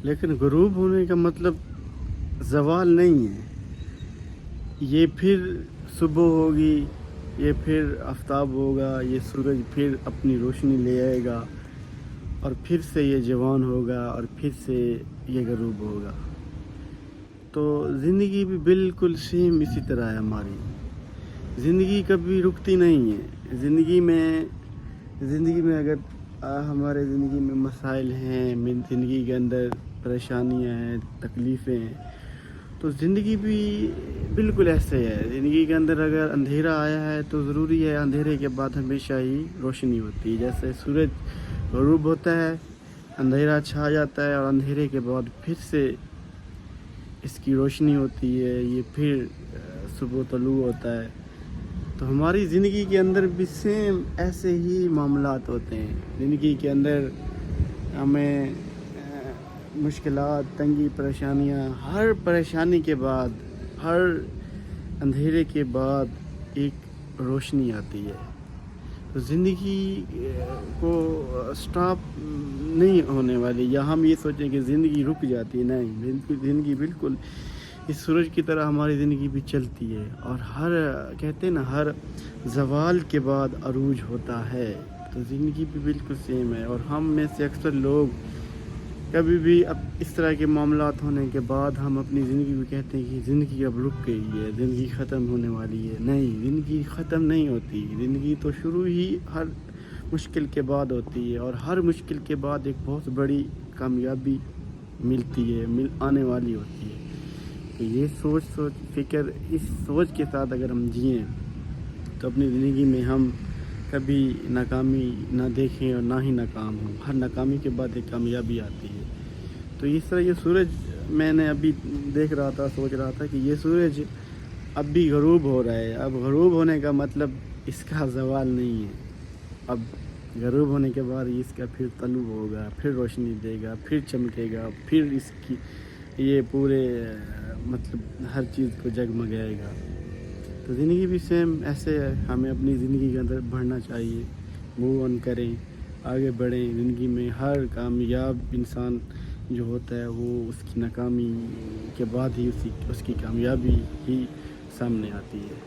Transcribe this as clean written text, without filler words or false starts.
لیکن غروب ہونے کا مطلب زوال نہیں ہے. یہ پھر صبح ہوگی، یہ پھر آفتاب ہوگا، یہ سورج پھر اپنی روشنی لے آئے گا اور پھر سے یہ جوان ہوگا اور پھر سے یہ غروب ہوگا. تو زندگی بھی بالکل سیم اسی طرح ہے. ہماری زندگی کبھی رکتی نہیں ہے. زندگی میں اگر ہمارے زندگی میں مسائل ہیں، زندگی کے اندر پریشانیاں ہیں، تکلیفیں ہیں، تو زندگی بھی بالکل ایسے ہے. زندگی کے اندر اگر اندھیرا آیا ہے تو ضروری ہے اندھیرے کے بعد ہمیشہ ہی روشنی ہوتی ہے. جیسے سورج غروب ہوتا ہے، اندھیرا چھا جاتا ہے اور اندھیرے کے بعد پھر سے اس کی روشنی ہوتی ہے، یہ پھر صبح طلوع ہوتا ہے. تو ہماری زندگی کے اندر بھی سیم ایسے ہی معاملات ہوتے ہیں. زندگی کے اندر ہمیں مشکلات، تنگی، پریشانیاں، ہر پریشانی کے بعد، ہر اندھیرے کے بعد ایک روشنی آتی ہے. تو زندگی کو سٹاپ نہیں ہونے والی، یا ہم یہ سوچیں کہ زندگی رک جاتی ہے، نہیں. زندگی بالکل اس سورج کی طرح ہماری زندگی بھی چلتی ہے، اور کہتے ہیں نا، ہر زوال کے بعد عروج ہوتا ہے. تو زندگی بھی بالکل سیم ہے. اور ہم میں سے اکثر لوگ کبھی بھی اب اس طرح کے معاملات ہونے کے بعد ہم اپنی زندگی میں کہتے ہیں کہ زندگی اب رک گئی ہے، زندگی ختم ہونے والی ہے. نہیں، زندگی ختم نہیں ہوتی. زندگی تو شروع ہی ہر مشکل کے بعد ہوتی ہے، اور ہر مشکل کے بعد ایک بہت بڑی کامیابی ملتی ہے، آنے والی ہوتی ہے. تو یہ فکر اس سوچ کے ساتھ اگر ہم جئیں تو اپنی زندگی میں ہم کبھی ناکامی نہ دیکھیں اور نہ ہی ناکام ہوں. ہر ناکامی کے بعد ایک کامیابی آتی ہے. تو اس طرح یہ سورج میں نے ابھی دیکھ رہا تھا، سوچ رہا تھا کہ یہ سورج اب بھی غروب ہو رہا ہے. اب غروب ہونے کا مطلب اس کا زوال نہیں ہے. اب غروب ہونے کے بعد اس کا پھر طلوع ہوگا، پھر روشنی دے گا، پھر چمکے گا، پھر اس کی یہ پورے مطلب ہر چیز کو جگمگائے گا. تو زندگی بھی سیم ایسے ہے. ہمیں اپنی زندگی کے اندر بڑھنا چاہیے، موو آن کریں، آگے بڑھیں. زندگی میں ہر کامیاب انسان جو ہوتا ہے وہ اس کی ناکامی کے بعد ہی اس کی کامیابی ہی سامنے آتی ہے.